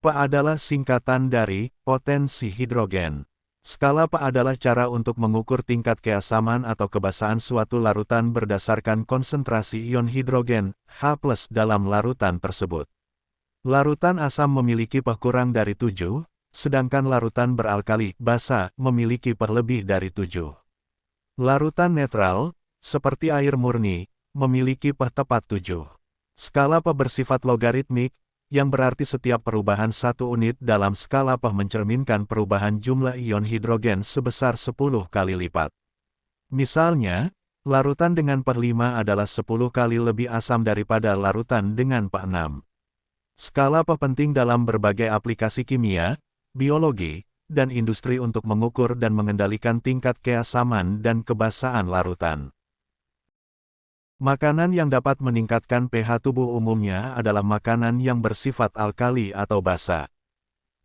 PA adalah singkatan dari potensi hidrogen. Skala PA adalah cara untuk mengukur tingkat keasaman atau kebasahan suatu larutan berdasarkan konsentrasi ion hidrogen H+ dalam larutan tersebut. Larutan asam memiliki pH kurang dari 7, sedangkan larutan beralkali basa memiliki pH lebih dari 7. Larutan netral, seperti air murni, memiliki pH tepat 7. Skala pH bersifat logaritmik, yang berarti setiap perubahan satu unit dalam skala pH mencerminkan perubahan jumlah ion hidrogen sebesar 10 kali lipat. Misalnya, larutan dengan pH 5 adalah 10 kali lebih asam daripada larutan dengan pH 6. Skala pH penting dalam berbagai aplikasi kimia, biologi, dan industri untuk mengukur dan mengendalikan tingkat keasaman dan kebasahan larutan. Makanan yang dapat meningkatkan pH tubuh umumnya adalah makanan yang bersifat alkali atau basa.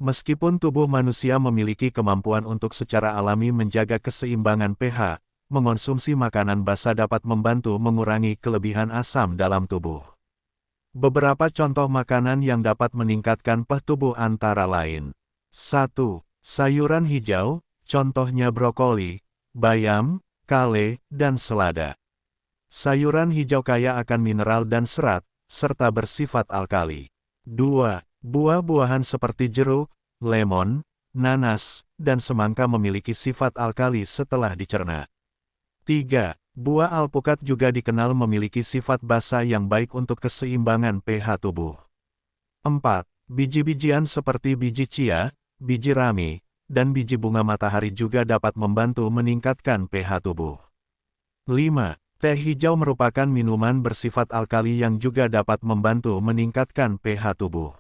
Meskipun tubuh manusia memiliki kemampuan untuk secara alami menjaga keseimbangan pH, mengonsumsi makanan basa dapat membantu mengurangi kelebihan asam dalam tubuh. Beberapa contoh makanan yang dapat meningkatkan pH tubuh antara lain. 1. Sayuran hijau, contohnya brokoli, bayam, kale, dan selada. Sayuran hijau kaya akan mineral dan serat, serta bersifat alkali. 2. Buah-buahan seperti jeruk, lemon, nanas, dan semangka memiliki sifat alkali setelah dicerna. 3. Buah alpukat juga dikenal memiliki sifat basa yang baik untuk keseimbangan pH tubuh. 4. Biji-bijian seperti biji chia, biji rami, dan biji bunga matahari juga dapat membantu meningkatkan pH tubuh. 5. Teh hijau merupakan minuman bersifat alkali yang juga dapat membantu meningkatkan pH tubuh.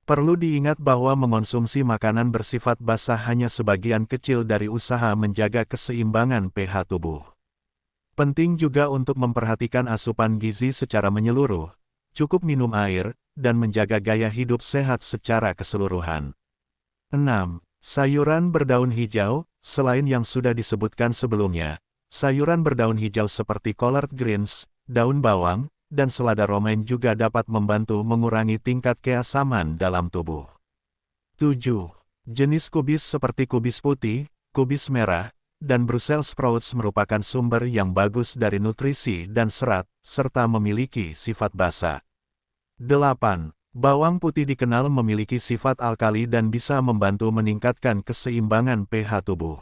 Perlu diingat bahwa mengonsumsi makanan bersifat basah hanya sebagian kecil dari usaha menjaga keseimbangan pH tubuh. Penting juga untuk memperhatikan asupan gizi secara menyeluruh, cukup minum air, dan menjaga gaya hidup sehat secara keseluruhan. 6. Sayuran berdaun hijau, selain yang sudah disebutkan sebelumnya, sayuran berdaun hijau seperti collard greens, daun bawang, dan selada romaine juga dapat membantu mengurangi tingkat keasaman dalam tubuh. 7. Jenis kubis seperti kubis putih, kubis merah, dan Brussels sprouts merupakan sumber yang bagus dari nutrisi dan serat, serta memiliki sifat basa. 8. Bawang putih dikenal memiliki sifat alkali dan bisa membantu meningkatkan keseimbangan pH tubuh.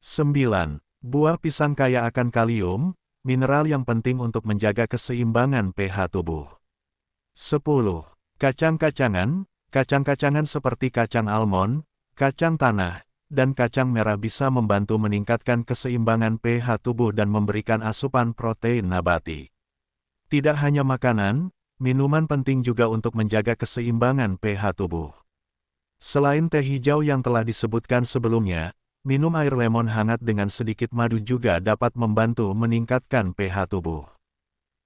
9. Buah pisang kaya akan kalium, mineral yang penting untuk menjaga keseimbangan pH tubuh. 10. Kacang-kacangan, kacang-kacangan seperti kacang almond, kacang tanah, dan kacang merah bisa membantu meningkatkan keseimbangan pH tubuh dan memberikan asupan protein nabati. Tidak hanya makanan, minuman penting juga untuk menjaga keseimbangan pH tubuh. Selain teh hijau yang telah disebutkan sebelumnya, minum air lemon hangat dengan sedikit madu juga dapat membantu meningkatkan pH tubuh.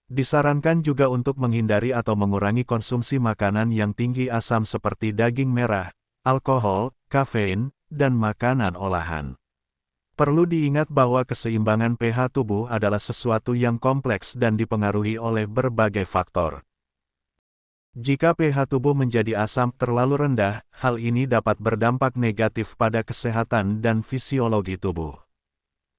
Disarankan juga untuk menghindari atau mengurangi konsumsi makanan yang tinggi asam seperti daging merah, alkohol, kafein, dan makanan olahan. Perlu diingat bahwa keseimbangan pH tubuh adalah sesuatu yang kompleks dan dipengaruhi oleh berbagai faktor. Jika pH tubuh menjadi asam terlalu rendah, hal ini dapat berdampak negatif pada kesehatan dan fisiologi tubuh.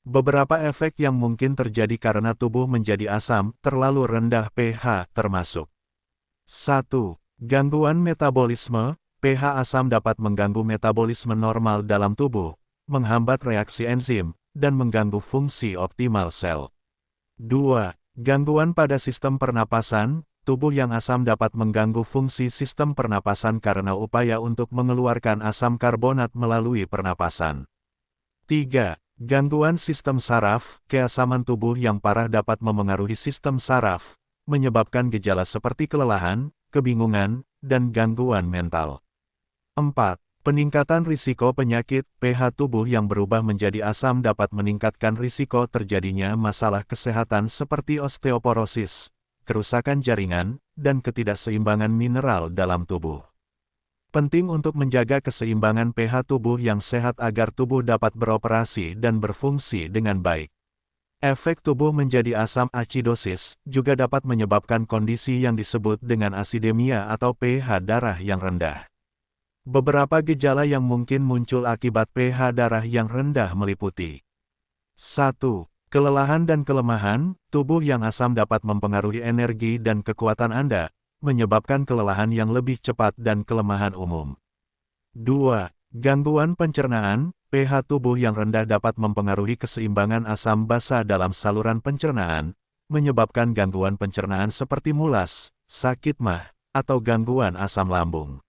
Beberapa efek yang mungkin terjadi karena tubuh menjadi asam terlalu rendah pH termasuk 1. Gangguan metabolisme. pH asam dapat mengganggu metabolisme normal dalam tubuh, menghambat reaksi enzim, dan mengganggu fungsi optimal sel. 2. Gangguan pada sistem pernapasan. Tubuh yang asam dapat mengganggu fungsi sistem pernapasan karena upaya untuk mengeluarkan asam karbonat melalui pernapasan. 3. Gangguan sistem saraf. Keasaman tubuh yang parah dapat memengaruhi sistem saraf, menyebabkan gejala seperti kelelahan, kebingungan, dan gangguan mental. 4. Peningkatan risiko penyakit. pH tubuh yang berubah menjadi asam dapat meningkatkan risiko terjadinya masalah kesehatan seperti osteoporosis, kerusakan jaringan, dan ketidakseimbangan mineral dalam tubuh. Penting untuk menjaga keseimbangan pH tubuh yang sehat agar tubuh dapat beroperasi dan berfungsi dengan baik. Efek tubuh menjadi asam acidosis juga dapat menyebabkan kondisi yang disebut dengan asidemia atau pH darah yang rendah. Beberapa gejala yang mungkin muncul akibat pH darah yang rendah meliputi 1. Kelelahan dan kelemahan. Tubuh yang asam dapat mempengaruhi energi dan kekuatan Anda, menyebabkan kelelahan yang lebih cepat dan kelemahan umum. 2. Gangguan pencernaan. pH tubuh yang rendah dapat mempengaruhi keseimbangan asam basa dalam saluran pencernaan, menyebabkan gangguan pencernaan seperti mulas, sakit mah, atau gangguan asam lambung.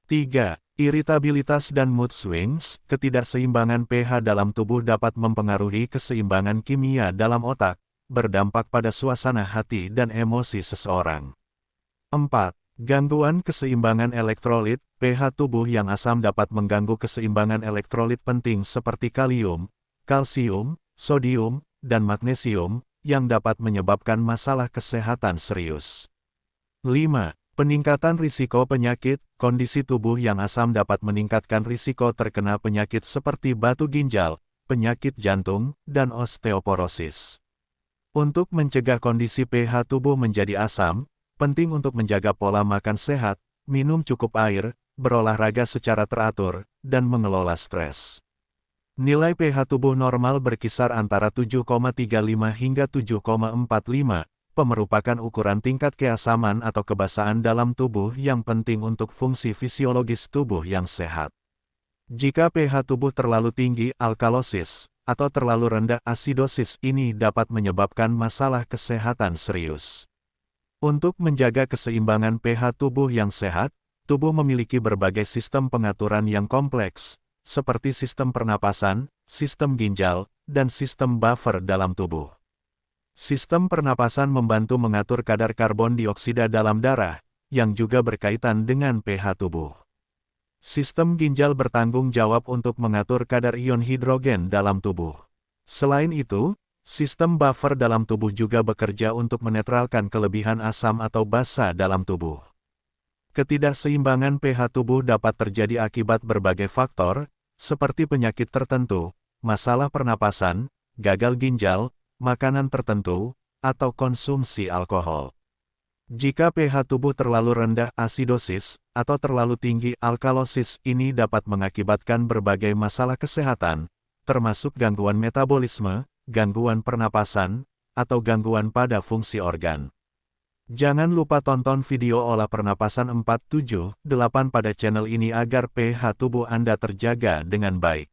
3. Iritabilitas dan mood swings. Ketidakseimbangan pH dalam tubuh dapat mempengaruhi keseimbangan kimia dalam otak, berdampak pada suasana hati dan emosi seseorang. 4. Gangguan keseimbangan elektrolit. pH tubuh yang asam dapat mengganggu keseimbangan elektrolit penting seperti kalium, kalsium, sodium, dan magnesium, yang dapat menyebabkan masalah kesehatan serius. 5. Peningkatan risiko penyakit. Kondisi tubuh yang asam dapat meningkatkan risiko terkena penyakit seperti batu ginjal, penyakit jantung, dan osteoporosis. Untuk mencegah kondisi pH tubuh menjadi asam, penting untuk menjaga pola makan sehat, minum cukup air, berolahraga secara teratur, dan mengelola stres. Nilai pH tubuh normal berkisar antara 7,35 hingga 7,45, merupakan ukuran tingkat keasaman atau kebasaan dalam tubuh yang penting untuk fungsi fisiologis tubuh yang sehat. Jika pH tubuh terlalu tinggi, alkalosis, atau terlalu rendah, asidosis, ini dapat menyebabkan masalah kesehatan serius. Untuk menjaga keseimbangan pH tubuh yang sehat, tubuh memiliki berbagai sistem pengaturan yang kompleks, seperti sistem pernapasan, sistem ginjal, dan sistem buffer dalam tubuh. Sistem pernapasan membantu mengatur kadar karbon dioksida dalam darah, yang juga berkaitan dengan pH tubuh. Sistem ginjal bertanggung jawab untuk mengatur kadar ion hidrogen dalam tubuh. Selain itu, sistem buffer dalam tubuh juga bekerja untuk menetralkan kelebihan asam atau basa dalam tubuh. Ketidakseimbangan pH tubuh dapat terjadi akibat berbagai faktor, seperti penyakit tertentu, masalah pernapasan, gagal ginjal, makanan tertentu, atau konsumsi alkohol. Jika pH tubuh terlalu rendah, asidosis, atau terlalu tinggi, alkalosis, ini dapat mengakibatkan berbagai masalah kesehatan, termasuk gangguan metabolisme, gangguan pernapasan, atau gangguan pada fungsi organ. Jangan lupa tonton video olah pernapasan 478 pada channel ini agar pH tubuh Anda terjaga dengan baik.